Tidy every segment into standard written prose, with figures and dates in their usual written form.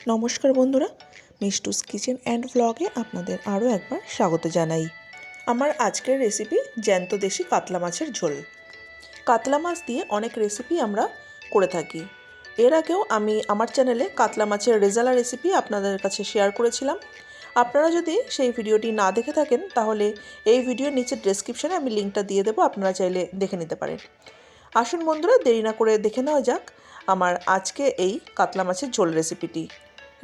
নমস্কার বন্ধুরা, মিষ্টুস kitchen and ব্লগে আপনাদের আরও একবার স্বাগত জানাই। আমার আজকের রেসিপি জ্যান্ত দেশি কাতলা মাছের ঝোল। কাতলা মাছ দিয়ে অনেক রেসিপি আমরা করে থাকি। এর আগেও আমি আমার চ্যানেলে কাতলা মাছের রেজালা রেসিপি আপনাদের কাছে শেয়ার করেছিলাম। আপনারা যদি সেই ভিডিওটি না দেখে থাকেন তাহলে এই ভিডিওর নিচের ডেসক্রিপশানে আমি লিঙ্কটা দিয়ে দেবো, আপনারা চাইলে দেখে নিতে পারেন। আসুন বন্ধুরা, দেরি না করে দেখে নেওয়া যাক আমার আজকে এই কাতলা মাছের ঝোল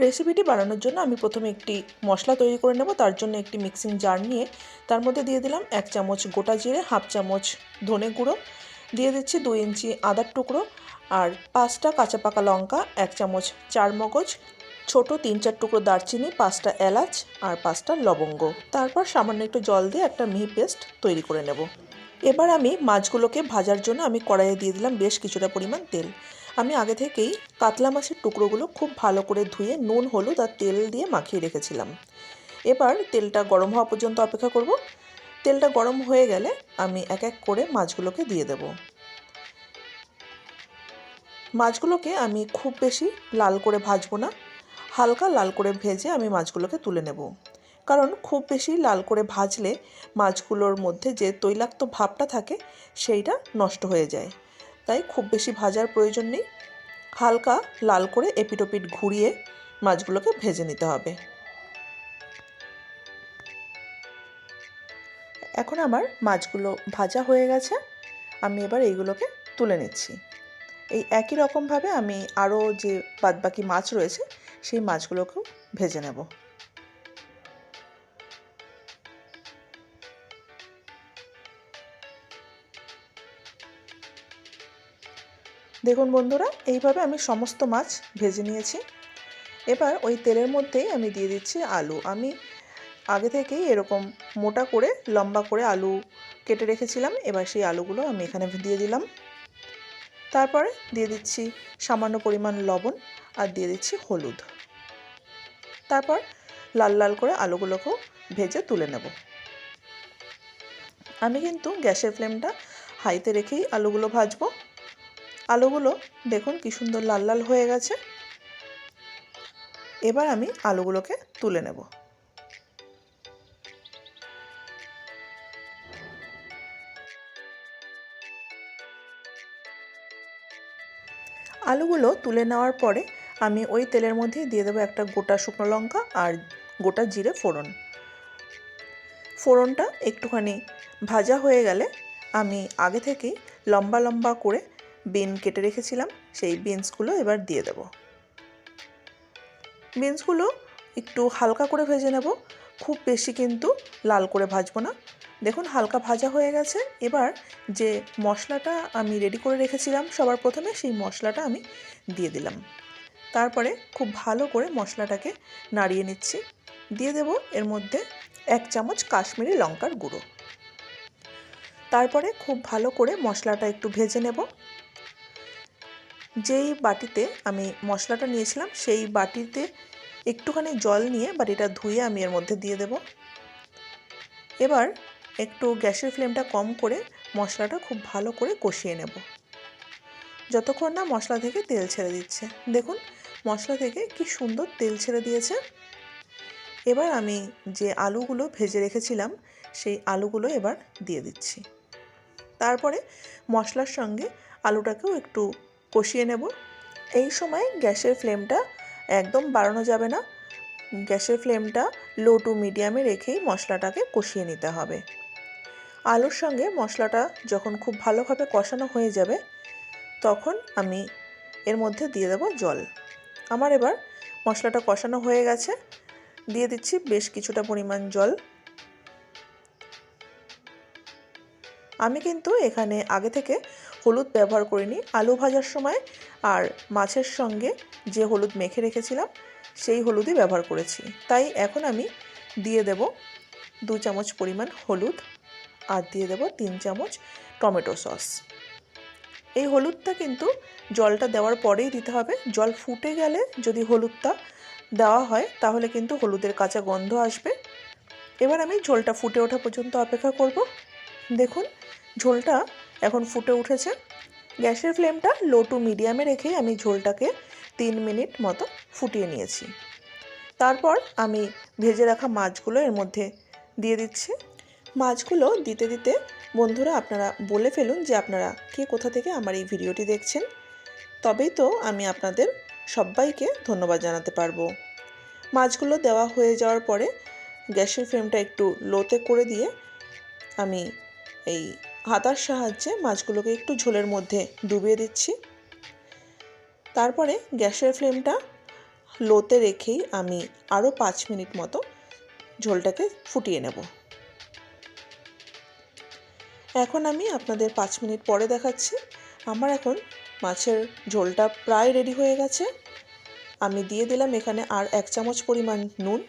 রেসিপিটি বানানোর জন্য আমি প্রথমে একটি মশলা তৈরি করে নেব। তার জন্য একটি মিক্সিং জার নিয়ে তার মধ্যে দিয়ে দিলাম 1 চামচ গোটা জিরে, হাফ চামচ ধনে গুঁড়ো, দিয়ে দিচ্ছি 2 ইঞ্চি আদার টুকরো আর 5টা কাঁচা পাকা লঙ্কা, 1 চামচ চারমগজ, ছোট 3-4 টুকরো দারচিনি, 5টা এলাচ আর 5টা লবঙ্গ। তারপর সামান্য একটু জল দিয়ে একটা মিহি পেস্ট তৈরি করে নেব। এবার আমি মাছগুলোকে ভাজার জন্য আমি কড়াইয়ে দিয়ে দিলাম বেশ কিছুটা পরিমাণ তেল। আমি আগে থেকেই কাতলা মাছের টুকরোগুলো খুব ভালো করে ধুয়ে নুন, হলুদ আর তেল দিয়ে মাখিয়ে রেখেছিলাম। এবার তেলটা গরম হওয়া পর্যন্ত অপেক্ষা করব। তেলটা গরম হয়ে গেলে আমি এক এক করে মাছগুলোকে দিয়ে দেব। মাছগুলোকে আমি খুব বেশি লাল করে ভাজবো না, হালকা লাল করে ভেজে আমি মাছগুলোকে তুলে নেব। কারণ খুব বেশি লাল করে ভাজলে মাছগুলোর মধ্যে যে তৈলাক্ত ভাবটা থাকে সেইটা নষ্ট হয়ে যায়। তাই খুব বেশি ভাজার প্রয়োজন নেই, হালকা লাল করে এপিট ওপিট ঘুরিয়ে মাছগুলোকে ভেজে নিতে হবে। এখন আমার মাছগুলো ভাজা হয়ে গেছে, আমি এবার এইগুলোকে তুলে নিচ্ছি। এই একই রকমভাবে আমি আরও যে বাদবাকি মাছ রয়েছে সেই মাছগুলোকেও ভেজে নেব। দেখুন বন্ধুরা, এইভাবে আমি সমস্ত মাছ ভেজে নিয়েছি। এবার ওই তেলের মধ্যেই আমি দিয়ে দিচ্ছি আলু। আমি আগে থেকেই এরকম মোটা করে লম্বা করে আলু কেটে রেখেছিলাম। এবার সেই আলুগুলো আমি এখানে দিয়ে দিলাম। তারপরে দিয়ে দিচ্ছি সামান্য পরিমাণ লবণ আর দিয়ে দিচ্ছি হলুদ। তারপর লাল লাল করে আলুগুলোকেও ভেজে তুলে নেব। আমি কিন্তু গ্যাসের ফ্লেমটা হাইতে রেখেই আলুগুলো ভাজবো। আলুগুলো দেখুন কি সুন্দর লাল লাল হয়ে গেছে। এবার আমি আলুগুলোকে তুলে নেব। আলুগুলো তুলে নেওয়ার পরে আমি ওই তেলের মধ্যেই দিয়ে দেবো একটা গোটা শুকনো লঙ্কা আর গোটা জিরে ফোড়ন। ফোড়নটা একটুখানি ভাজা হয়ে গেলে আমি আগে থেকেই লম্বা লম্বা করে বিন কেটে রেখেছিলাম, সেই বিনসগুলো এবার দিয়ে দেব। বিনসগুলো একটু হালকা করে ভেজে নেব, খুব বেশি কিন্তু লাল করে ভাজবো না। দেখুন হালকা ভাজা হয়ে গেছে। এবার যে মশলাটা আমি রেডি করে রেখেছিলাম সবার প্রথমে, সেই মশলাটা আমি দিয়ে দিলাম। তারপরে খুব ভালো করে মশলাটাকে নাড়িয়ে নিচ্ছি। দিয়ে দেব এর মধ্যে 1 চামচ কাশ্মীরি লঙ্কার গুঁড়ো। তারপরে খুব ভালো করে মশলাটা একটু ভেজে নেব। যেই বাটিতে আমি মশলাটা নিয়েছিলাম সেই বাটিতে একটুখানি জল নিয়ে বাটিটা ধুয়ে আমি এর মধ্যে দিয়ে দেব। এবার একটু গ্যাসের ফ্লেমটা কম করে মশলাটা খুব ভালো করে কষিয়ে নেব যতক্ষণ না মশলা থেকে তেল ছেড়ে দিচ্ছে। দেখুন মশলা থেকে কি সুন্দর তেল ছেড়ে দিয়েছে। এবার আমি যে আলুগুলো ভেজে রেখেছিলাম সেই আলুগুলো এবার দিয়ে দিচ্ছি। তারপরে মশলার সঙ্গে আলুটাকেও একটু কষিয়ে নেব। এই সময় গ্যাসের ফ্লেমটা একদম বাড়ানো যাবে না, গ্যাসের ফ্লেমটা লো টু মিডিয়ামে রেখেই মশলাটাকে কষিয়ে নিতে হবে। আলুর সঙ্গে মশলাটা যখন খুব ভালোভাবে কষানো হয়ে যাবে তখন আমি এর মধ্যে দিয়ে দেব জল। আমার এবার মশলাটা কষানো হয়ে গেছে, দিয়ে দিচ্ছি বেশ কিছুটা পরিমাণ জল। আমি কিন্তু এখানে আগে থেকে হলুদ ব্যবহার করিনি, আলু ভাজার সময় আর মাছের সঙ্গে যে হলুদ মেখে রেখেছিলাম সেই হলুদই ব্যবহার করেছি। তাই এখন আমি দিয়ে দেব 2 চামচ পরিমাণ হলুদ আর দিয়ে দেব 3 চামচ টমেটো সস। এই হলুদটা কিন্তু জলটা দেওয়ার পরেই দিতে হবে। জল ফুটে গেলে যদি হলুদটা দেওয়া হয় তাহলে কিন্তু হলুদের কাঁচা গন্ধ আসবে। এবার আমি ঝোলটা ফুটে ওঠা পর্যন্ত অপেক্ষা করব। দেখুন ঝোলটা এখন ফুটে উঠেছে। গ্যাসের ফ্লেমটা লো টু মিডিয়ামে রেখেই আমি ঝোলটাকে 3 মিনিট মতো ফুটিয়ে নিয়েছি। তারপর আমি ভেজে রাখা মাছগুলো এর মধ্যে দিয়ে দিচ্ছি। মাছগুলো দিতে দিতে বন্ধুরা আপনারা বলে ফেলুন যে আপনারা কে কোথা থেকে আমার এই ভিডিওটি দেখছেন, তবেই তো আমি আপনাদের সবাইকে ধন্যবাদ জানাতে পারবো। মাছগুলো দেওয়া হয়ে যাওয়ার পরে গ্যাসের ফ্লেমটা একটু লোতে করে দিয়ে আমি এই হাতার সাহায্যে মাছগুলোকে একটু ঝোলের মধ্যে ডুবিয়ে দিচ্ছি। তারপরে গ্যাসের ফ্লেমটা লোতে রেখেই আমি আরও 5 মিনিট মতো ঝোলটাকে ফুটিয়ে নেব। এখন আমি আপনাদের 5 মিনিট পরে দেখাচ্ছি। আমার এখন মাছের ঝোলটা প্রায় রেডি হয়ে গেছে। আমি দিয়ে দিলাম এখানে আর 1 চামচ পরিমাণ নুন,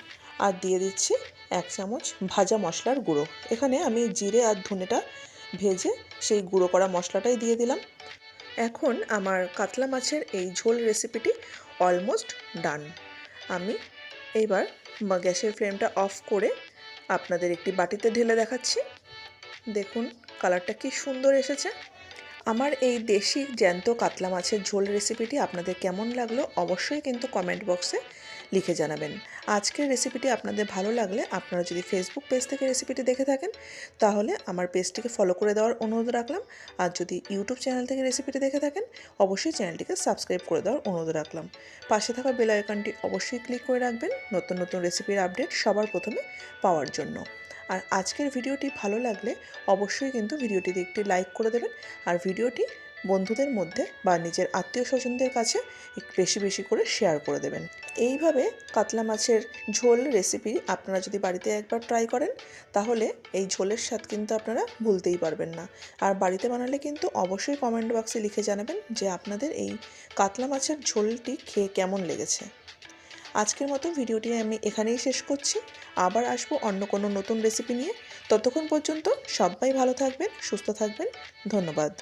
আর দিয়ে দিচ্ছি 1 চামচ ভাজা মশলার গুঁড়ো। এখানে আমি জিরে আর ধনেটা ভেজে সেই গুঁড়ো করা মশলাটাই দিয়ে দিলাম। এখন আমার কাতলা মাছের এই ঝোল রেসিপিটি অলমোস্ট ডান। আমি এইবার গ্যাসের ফ্লেমটা অফ করে আপনাদের একটি বাটিতে ঢেলে দেখাচ্ছি। দেখুন কালারটা কি সুন্দর এসেছে। আমার এই দেশি জ্যান্ত কাতলা মাছের ঝোল রেসিপিটি আপনাদের কেমন লাগলো অবশ্যই কিন্তু কমেন্ট বক্সে লিখে জানাবেন। আজকের রেসিপিটি আপনাদের ভালো লাগলে আপনারা যদি ফেসবুক পেজ থেকে রেসিপিটি দেখে থাকেন তাহলে আমার পেজটিকে ফলো করে দেওয়ার অনুরোধ রাখলাম, আর যদি ইউটিউব চ্যানেল থেকে রেসিপিটি দেখে থাকেন অবশ্যই চ্যানেলটিকে সাবস্ক্রাইব করে দেওয়ার অনুরোধ রাখলাম। পাশে থাকা বেল আইকনটি অবশ্যই ক্লিক করে রাখবেন নতুন নতুন রেসিপির আপডেট সবার প্রথমে পাওয়ার জন্য। আর আজকের ভিডিওটি ভালো লাগলে অবশ্যই কিন্তু ভিডিওটিতে একটি লাইক করে দেবেন, আর ভিডিওটি বন্ধুদের মধ্যে বা নিজের আত্মীয় স্বজনদের কাছে একটু বেশি বেশি করে শেয়ার করে দেবেন। এইভাবে কাতলা মাছের ঝোল রেসিপি আপনারা যদি বাড়িতে একবার ট্রাই করেন তাহলে এই ঝোলের স্বাদ কিন্তু আপনারা ভুলতেই পারবেন না। আর বাড়িতে বানালে কিন্তু অবশ্যই কমেন্ট বক্সে লিখে জানাবেন যে আপনাদের এই কাতলা মাছের ঝোলটি খেয়ে কেমন লেগেছে। আজকের মতো ভিডিওটি আমি এখানেই শেষ করছি। আবার আসবো অন্য কোনো নতুন রেসিপি নিয়ে। ততক্ষণ পর্যন্ত সবাই ভালো থাকবেন, সুস্থ থাকবেন। ধন্যবাদ।